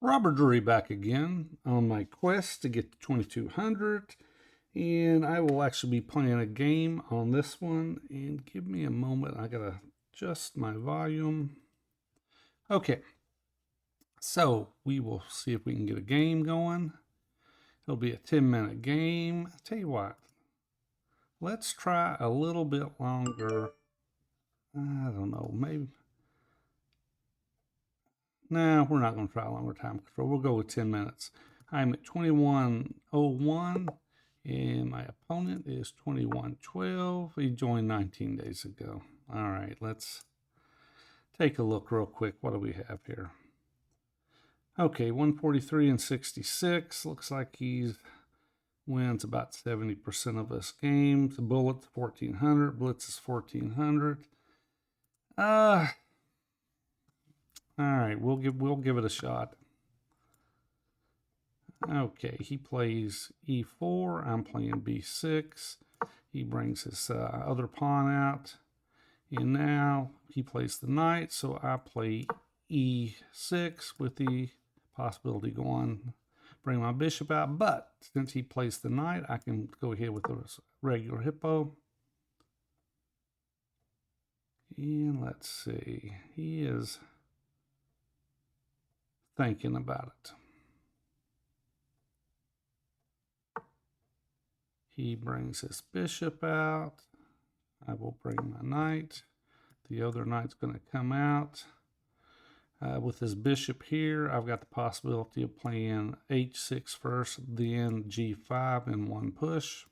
Robert Drury back again on my quest to get to 2200, and I will actually be playing a game on this one. And give me a moment, I gotta adjust my volume. Okay, so we will see if we can get a game going. It'll be a 10-minute game. I'll tell you what, let's try a little bit longer. I don't know, maybe. No, we're not going to try a longer time control. We'll go with 10 minutes. I'm at 2101, and my opponent is 2112. He joined 19 days ago. All right, let's take a look real quick. What do we have here? Okay, 143 and 66. Looks like he wins about 70% of his games. Bullet's 1400. Blitz is 1400. All right, we'll give it a shot. Okay, he plays e4. I'm playing b6. He brings his other pawn out, and now he plays the knight. So I play e6 with the possibility going bring my bishop out. But since he plays the knight, I can go ahead with the regular hippo. And let's see, he is thinking about it. He brings his bishop out. I will bring my knight. The other knight's going to come out. With his bishop here, I've got the possibility of playing h6 first, then g5 in one push.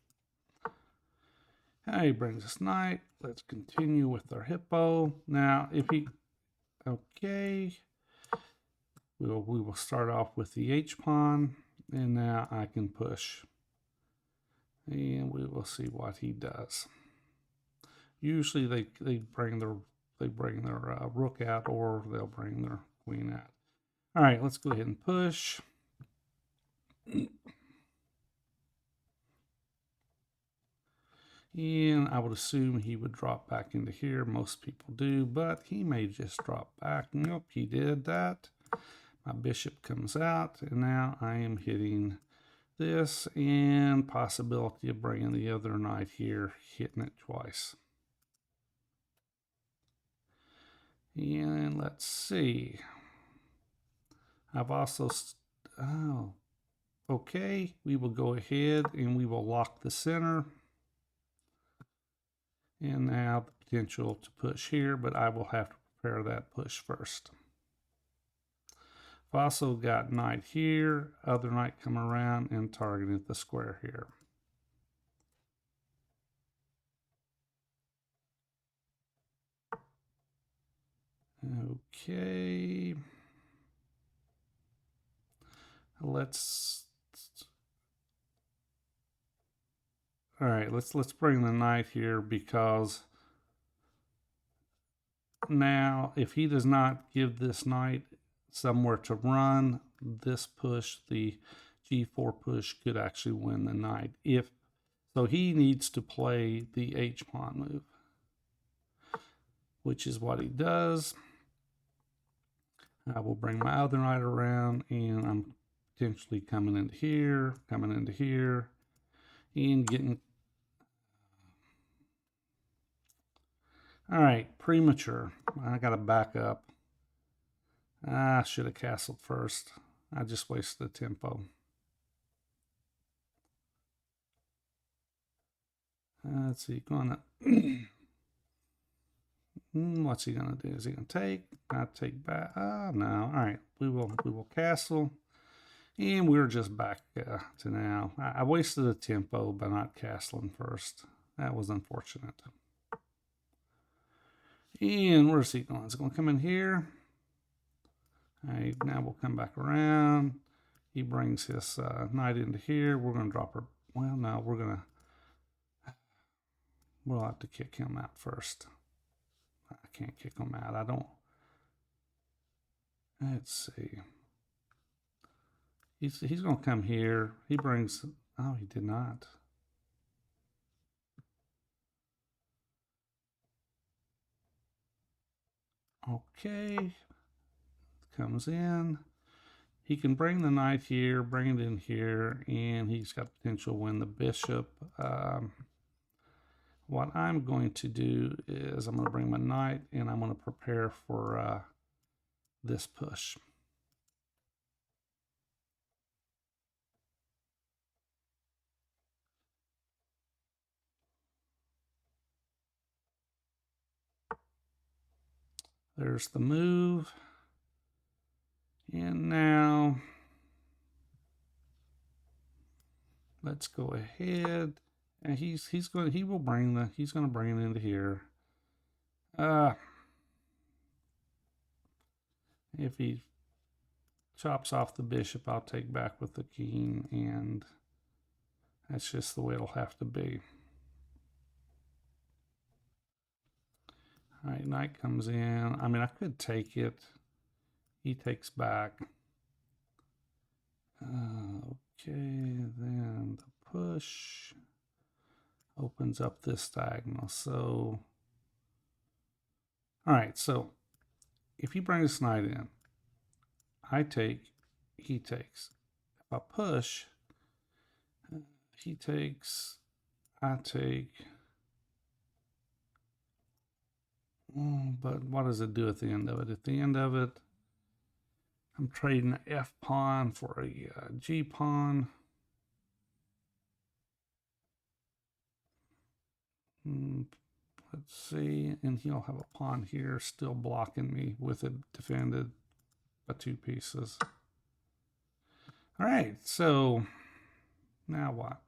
He brings his knight. Let's continue with our hippo. Now, if he... Okay. We will start off with the h-pawn, and now I can push. And we will see what he does. Usually they bring their rook out, or they'll bring their queen out. All right, let's go ahead and push. And I would assume he would drop back into here. Most people do, but he may just drop back. Nope, he did that. My bishop comes out, and now I am hitting this, and possibility of bringing the other knight here, hitting it twice. And let's see. I've also, okay, we will go ahead and we will lock the center. And now the potential to push here, but I will have to prepare that push first. I've also got knight here, other knight come around and targeting the square here. Okay. All right, let's bring the knight here, because now if he does not give this knight somewhere to run, this push, the g4 push, could actually win the knight. So he needs to play the h-pawn move, which is what he does. I will bring my other knight around, and I'm potentially coming into here, and getting... All right, premature. I got to back up. I should have castled first. I just wasted the tempo. Let's see, gonna... what's he gonna do? Is he gonna take? Not take back? No. All right, we will castle, and we're just back to now. I wasted the tempo by not castling first. That was unfortunate. And where's he going? Is he gonna come in here? All right, now we'll come back around. He brings his knight into here. We're gonna drop her. Well, no, we'll have to kick him out first. I can't kick him out. I don't. Let's see. He's going to come here. He brings... Oh, he did not. Okay. Comes in. He can bring the knight here, bring it in here, and he's got potential to win the bishop. What I'm going to do is I'm going to bring my knight, and I'm going to prepare for this push. There's the move. And now let's go ahead. And he's going to bring it into here. If he chops off the bishop, I'll take back with the king, and that's just the way it'll have to be. All right, knight comes in. I mean, I could take it. He takes back. Okay, then the push opens up this diagonal. So, all right, so if he brings this knight in, I take, he takes. If I push, he takes, I take. But what does it do at the end of it? At the end of it, I'm trading an F pawn for a G pawn. Let's see, and he'll have a pawn here still blocking me with it defended by 2 pieces. All right, so now what?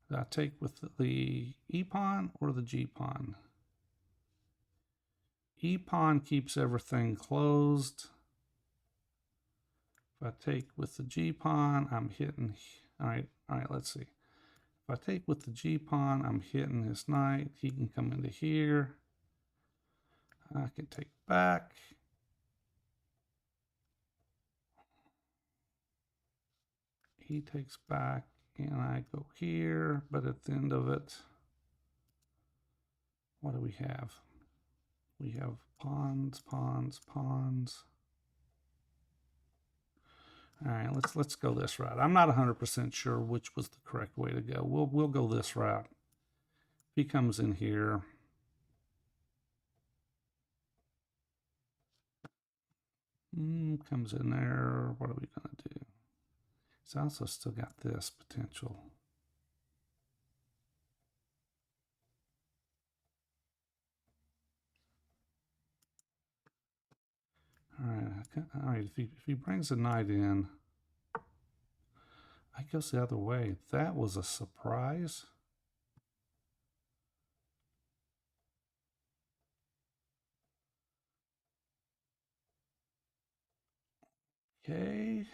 Do I take with the E pawn or the G pawn? E pawn keeps everything closed. If I take with the G pawn, I'm hitting. All right, let's see. If I take with the G pawn, I'm hitting his knight. He can come into here. I can take back. He takes back, and I go here. But at the end of it, what do we have? We have pawns, pawns, pawns. All right, let's go this route. I'm not 100% sure which was the correct way to go. We'll go this route. If he comes in here, comes in there. What are we gonna do? He's also still got this potential. All right. If he brings a knight in, I goes the other way. That was a surprise. Okay.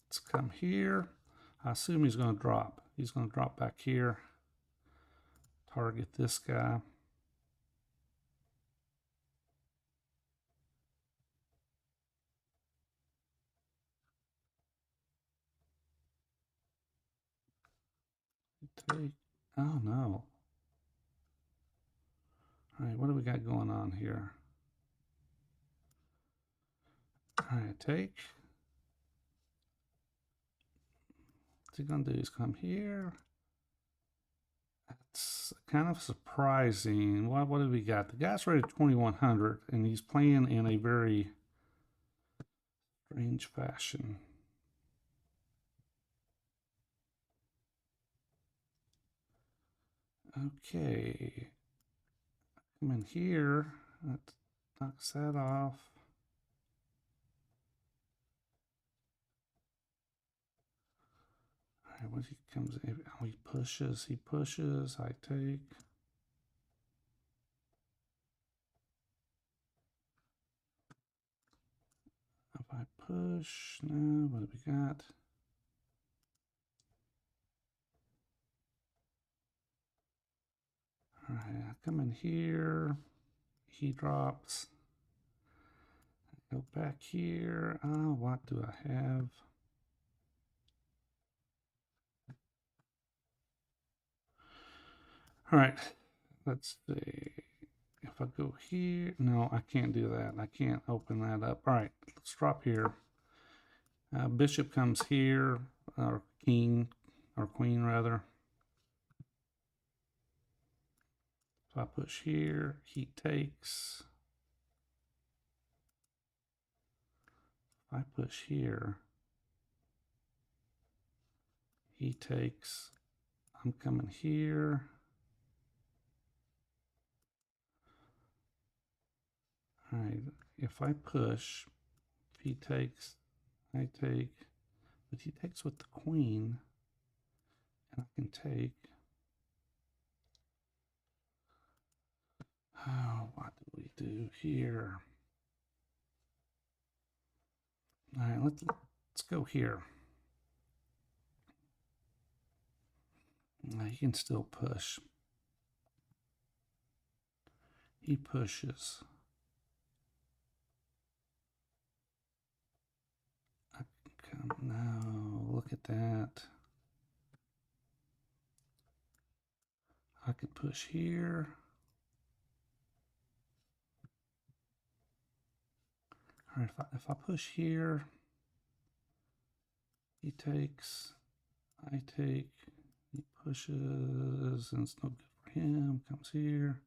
Let's come here. I assume he's going to drop. He's going to drop back here. Target this guy. Take. Oh no. All right, what do we got going on here? All right, take. What's he gonna do? He's come here. That's kind of surprising. What do we got? The guy's rated 2100, and he's playing in a very strange fashion. Okay. Come in here. That knocks that off. All right, when he comes in, oh, he pushes, I take. If I push, now what do we got? All right, I come in here. He drops. I go back here. What do I have? All right, let's see. If if I go here, no, I can't do that. I can't open that up. All right, let's drop here. Bishop comes here, or king, or queen rather. So I push here, he takes. If I push here, he takes. I'm coming here. All right, if I push, if he takes, I take, but he takes with the queen, and I can take. Oh, what do we do here? All right, let's go here. He can still push. He pushes. No, look at that. I could push here. All right, if I push here, he takes, I take, he pushes, and it's no good for him. Comes here.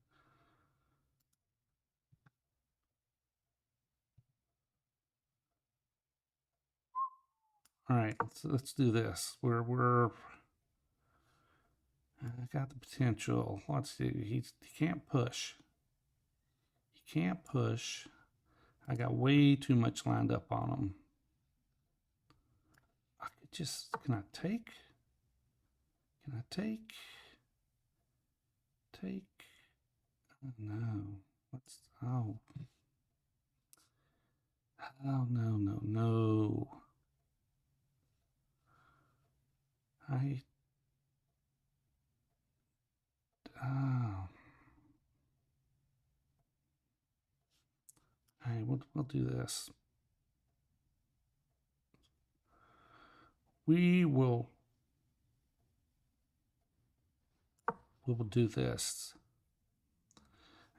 All right, let's do this. I got the potential. Let's see. He can't push. He can't push. I got way too much lined up on him. I could just, can I take? Can I take? Take? Oh, no. What's, oh. Oh, no, no, no. Oh. All right, we'll do this. We'll do this.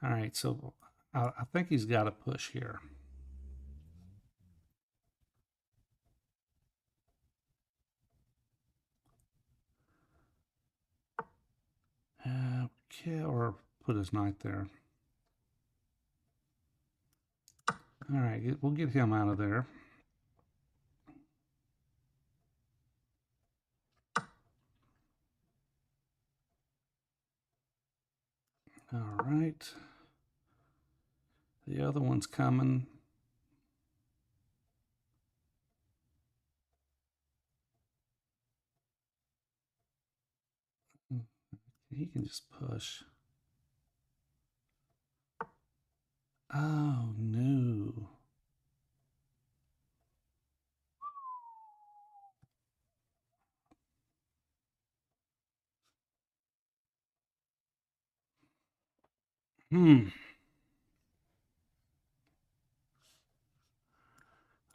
All right, so I think he's got to push here. Okay, or put his knight there. All right, we'll get him out of there. All right. The other one's coming. He can just push. Oh, no.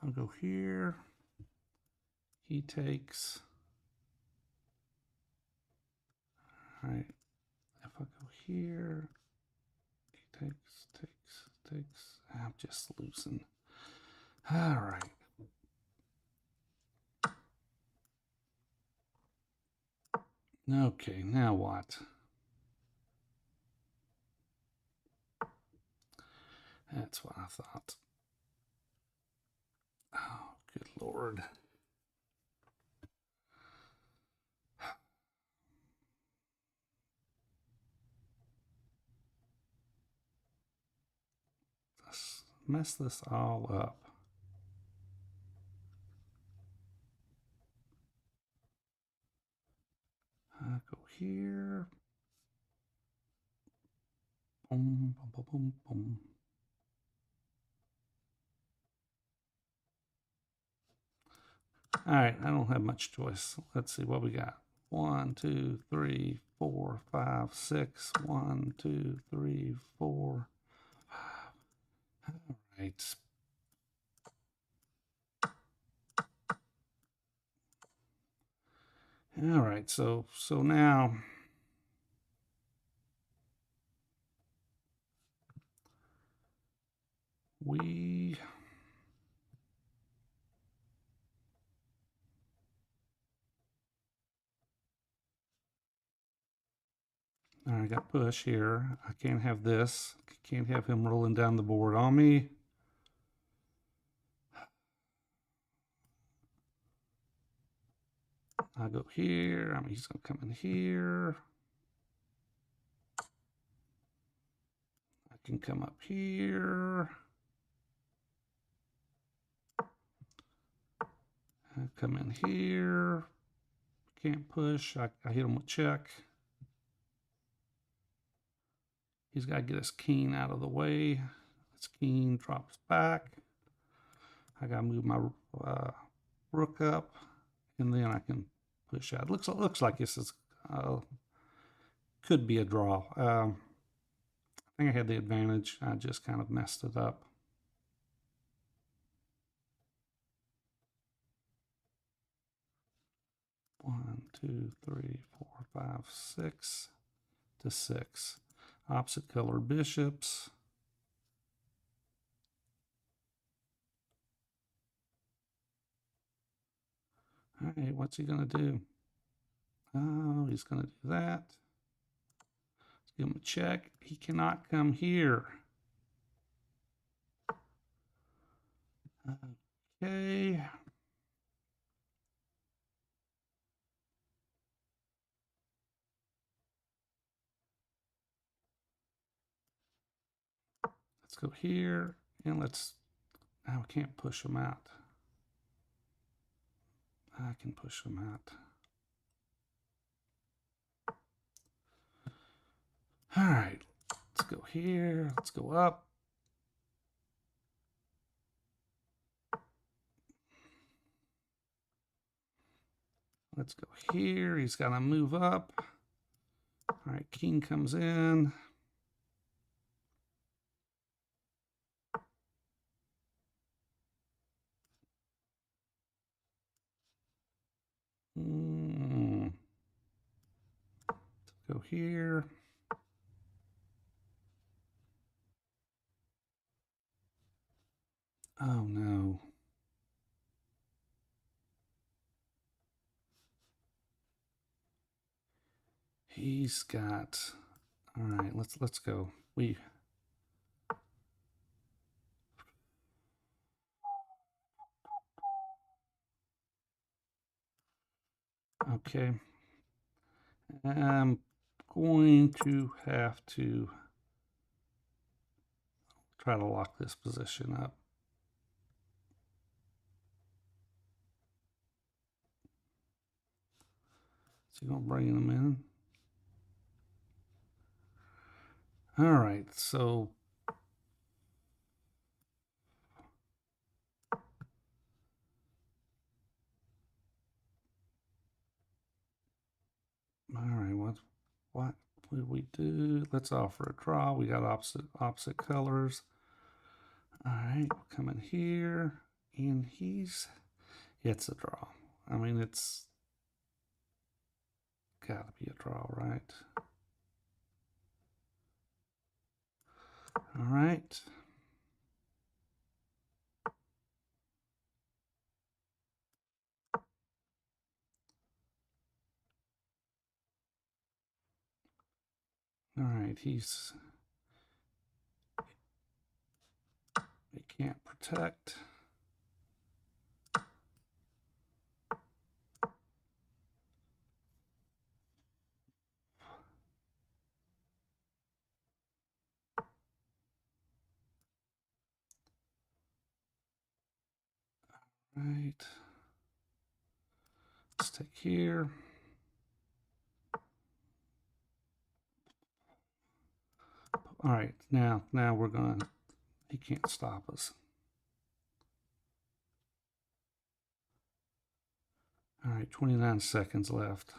I'll go here. He takes. All right. If I go here, he takes. I'm just losing. All right. Okay, now what? That's what I thought. Oh, good Lord. Let's mess this all up. I'll go here. Boom, boom, boom, boom, boom. All right, I don't have much choice. Let's see what we got. 1, 2, 3, 4, 5, 6. 1, 2, 3, 4, 5. All right. All right, so now We all right, I got push here. I can't have this. Can't have him rolling down the board on me. I go here. I mean, he's going to come in here. I can come up here. I come in here. Can't push. I hit him with check. He's got to get his king out of the way. His king drops back. I got to move my rook up, and then I can push out. Looks like this is could be a draw. I think I had the advantage. I just kind of messed it up. One, two, three, 4, 5, 6 to 6. Opposite color bishops. All right, what's he going to do? Oh, he's going to do that. Let's give him a check. He cannot come here. Okay. Let's go here, and let's, now I can't push him out. I can push him out. All right, let's go here, let's go up. Let's go here, he's got to move up. All right, king comes in. Let's go here. Oh no. He's got, all right, let's go. Okay. I'm going to have to try to lock this position up. So you're going to bring them in. All right, so all right, what would we do? Let's offer a draw. We got opposite colors. All right, we'll come in here, and it's a draw. I mean, it's got to be a draw, right? All right. All right, he can't protect. Right. Let's take here. All right, now we're going to, he can't stop us. All right, 29 seconds left.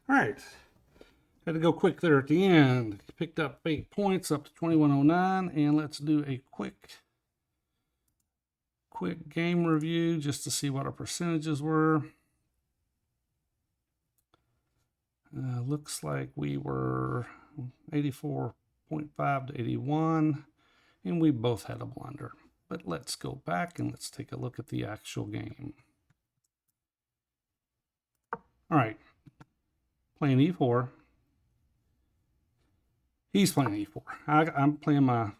All right. Had to go quick there at the end. Picked up 8 points up to 2109, and let's do a quick game review just to see what our percentages were. Looks like we were 84.5 to 81, and we both had a blunder. But let's go back and let's take a look at the actual game. All right, playing E4. He's playing E4. I'm playing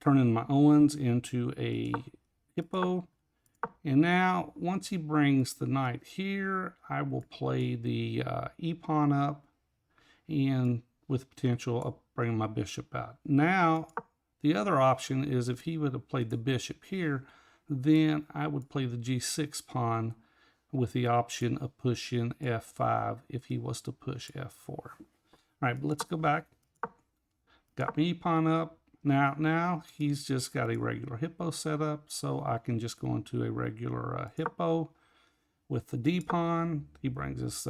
turning my Owens into a Hippo. And now, once he brings the knight here, I will play the e-pawn up, and with potential of bringing my bishop out. Now, the other option is if he would have played the bishop here, then I would play the g6 pawn with the option of pushing f5 if he was to push f4. All right, but let's go back. Got my e-pawn up. Now he's just got a regular Hippo set up, so I can just go into a regular Hippo with the d-pawn. He brings his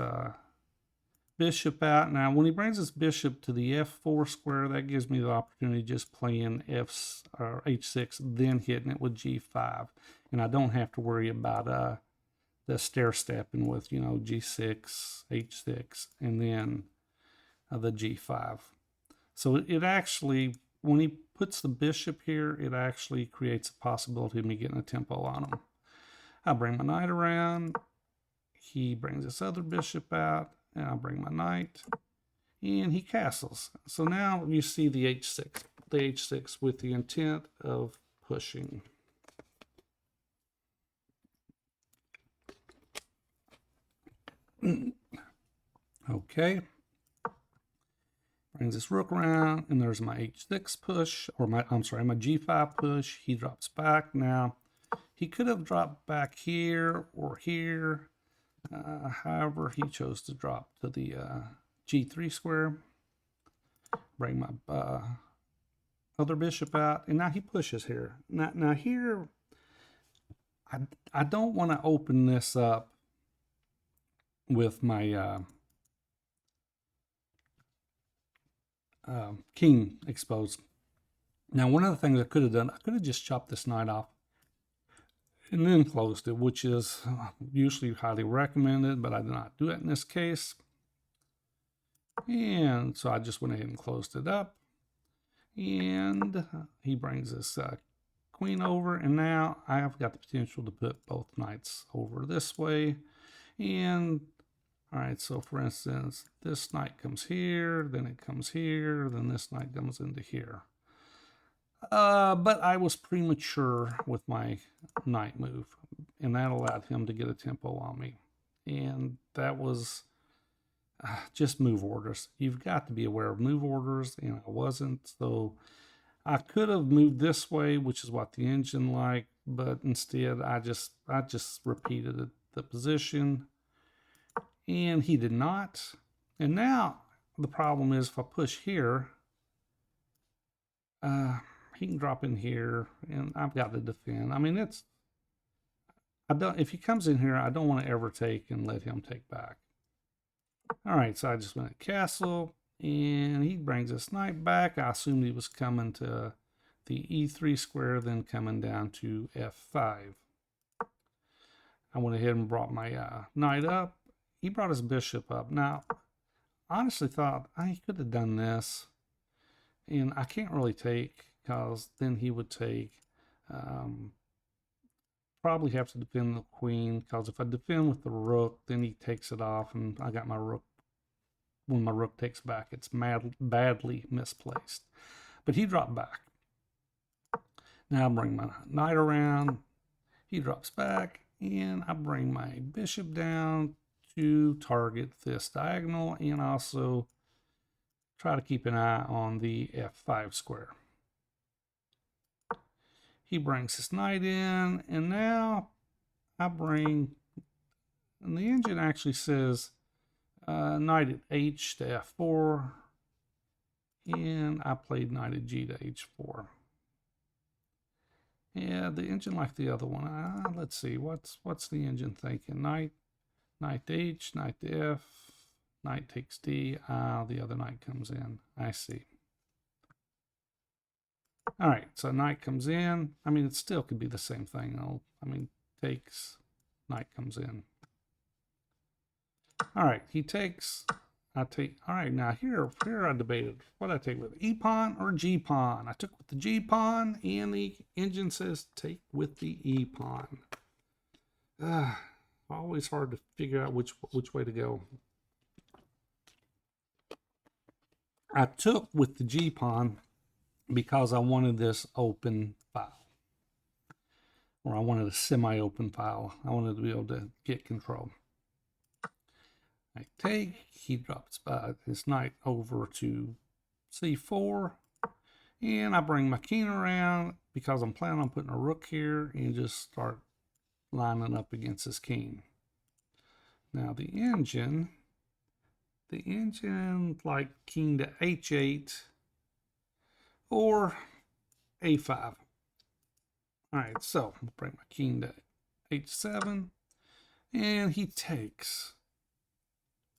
bishop out. Now, when he brings his bishop to the f4 square, that gives me the opportunity of just playing h6, then hitting it with g5, and I don't have to worry about the stair stepping with g6, h6, and then the g5. So it actually, when he puts the bishop here, it actually creates a possibility of me getting a tempo on him. I bring my knight around. He brings this other bishop out, and I'll bring my knight, and he castles. So now you see the h6 with the intent of pushing. Okay. Brings this rook around, and there's my h6 push, or my g5 push. He drops back. Now, he could have dropped back here or here. However, he chose to drop to the g3 square. Bring my other bishop out, and now he pushes here. Now here, I don't want to open this up with my king exposed. Now, one of the things I could have done, I could have just chopped this knight off and then closed it, which is usually highly recommended, but I did not do it in this case. And so I just went ahead and closed it up. And he brings this queen over, and now I have got the potential to put both knights over this way. And all right, so for instance, this knight comes here, then it comes here, then this knight comes into here. But I was premature with my knight move, and that allowed him to get a tempo on me. And that was just move orders. You've got to be aware of move orders, and I wasn't. So I could have moved this way, which is what the engine liked, but instead I just repeated the position. And he did not. And now the problem is if I push here, he can drop in here, and I've got to defend. I mean, if he comes in here, I don't want to ever take and let him take back. All right, so I just went at castle, and he brings this knight back. I assumed he was coming to the e3 square, then coming down to f5. I went ahead and brought my knight up. He brought his bishop up. Now, I honestly thought he could have done this, and I can't really take, because then he would take, probably have to defend the queen, because if I defend with the rook, then he takes it off, and I got my rook. When my rook takes back, it's badly misplaced. But he dropped back. Now I bring my knight around. He drops back, and I bring my bishop down to target this diagonal, and also try to keep an eye on the f5 square. He brings his knight in, and now I bring, and the engine actually says knight at h to f4, and I played knight at g to h4. Yeah, the engine like the other one. Let's see, what's the engine thinking? Knight to h, knight to f. Knight takes D. The other knight comes in. I see. All right, so knight comes in. I mean, it still could be the same thing, though. I mean, takes, knight comes in. All right, he takes. I take. All right, now here I debated what I take with E pawn or G pawn. I took with the G pawn, and the engine says take with the E pawn. Always hard to figure out which way to go. I took with the G pawn because I wanted this open file, or I wanted a semi-open file. I wanted to be able to get control. I take, he drops his knight over to C4, and I bring my king around because I'm planning on putting a rook here and just start lining up against his king. Now the engine like king to H8 or A5. All right, so I'll bring my king to H7, and he takes.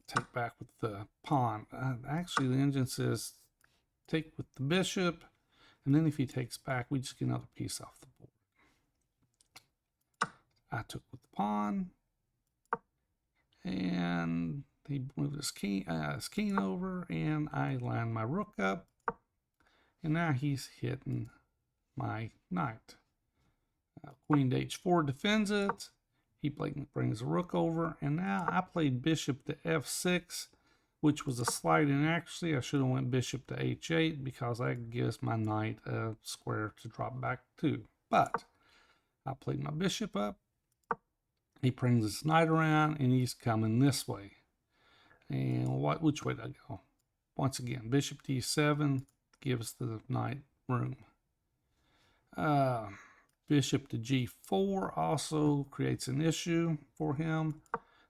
Take back with the pawn. Actually, the engine says take with the bishop, and then if he takes back, we just get another piece off the board. I took with the pawn, and he moved his king over, and I line my rook up, and now he's hitting my knight. Queen to H4 defends it. He brings a rook over, and now I played bishop to F6, which was a slight inaccuracy. I should have went bishop to H8 because that gives my knight a square to drop back to. But I played my bishop up. He brings his knight around, and he's coming this way. And which way did I go? Once again, bishop to E7 gives the knight room. Bishop to G4 also creates an issue for him.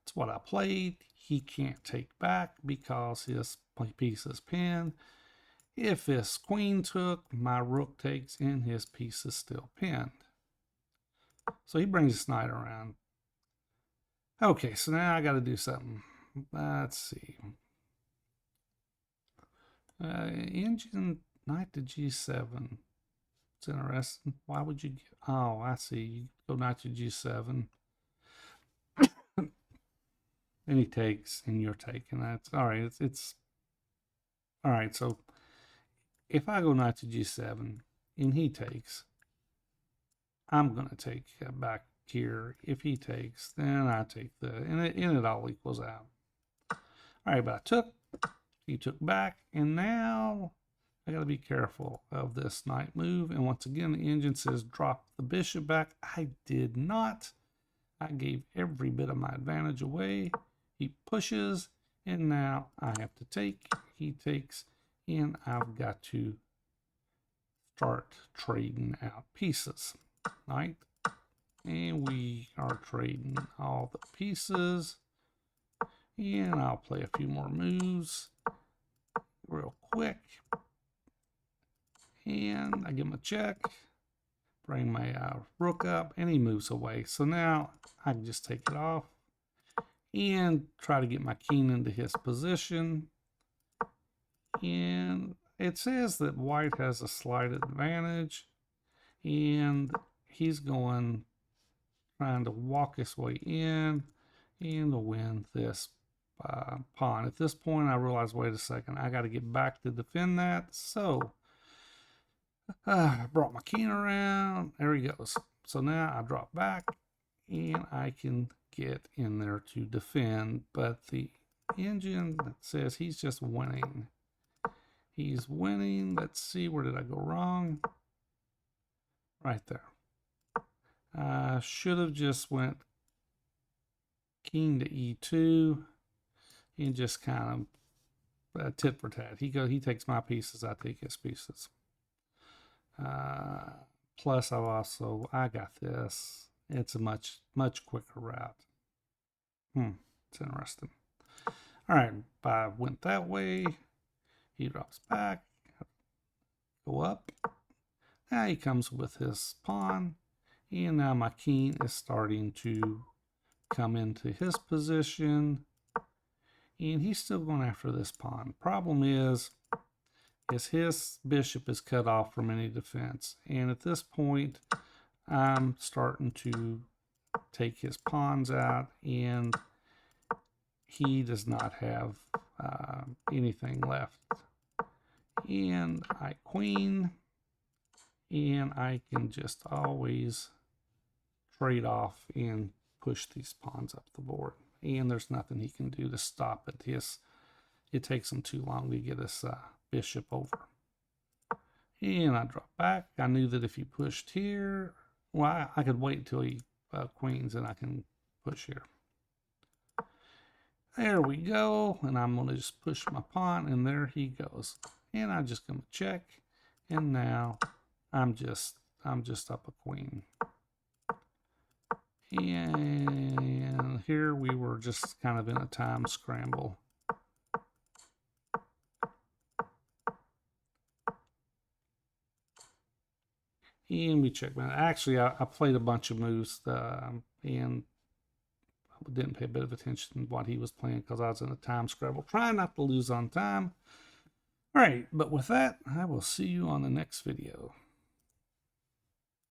It's what I played. He can't take back because his piece is pinned. If his queen took, my rook takes, and his piece is still pinned. So he brings his knight around. Okay, so now I got to do something. Let's see. Engine knight to G7. It's interesting. Why would you get, oh, I see. You go knight to G7. And he takes, and you're taking. That's all right. It's all right. So if I go knight to G7 and he takes, I'm gonna take back here. If he takes, then I take and it all equals out. All right, but I took, he took back, and now I got to be careful of this knight move. And once again, the engine says drop the bishop back. I did not. I gave every bit of my advantage away. He pushes, and now I have to take. He takes, and I've got to start trading out pieces. Right? And we are trading all the pieces. And I'll play a few more moves real quick. And I give him a check, bring my rook up, and he moves away. So now I can just take it off and try to get my king into his position. And it says that white has a slight advantage, and he's trying to walk his way in and to win this pawn. At this point, I realize, wait a second, I got to get back to defend that. So I brought my king around. There he goes. So now I drop back, and I can get in there to defend. But the engine says he's just winning. He's winning. Let's see, where did I go wrong? Right there. I should have just went king to E2 and just kind of tit for tat. He takes my pieces, I take his pieces. Plus I got this. It's a much quicker route. It's interesting. All right, I went that way. He drops back. Go up. Now he comes with his pawn, and now my king is starting to come into his position. And he's still going after this pawn. Problem is his bishop is cut off from any defense. And at this point, I'm starting to take his pawns out, and he does not have anything left. And I queen, and I can just always trade off and push these pawns up the board. And there's nothing he can do to stop it. It takes him too long to get his bishop over. And I drop back. I knew that if he pushed here, well, I could wait until he queens and I can push here. There we go. And I'm going to just push my pawn, and there he goes. And I'm just going to check. And now I'm just up a queen. And here we were just kind of in a time scramble. And we check. Actually, I played a bunch of moves and I didn't pay a bit of attention to what he was playing because I was in a time scramble, trying not to lose on time. All right, but with that, I will see you on the next video.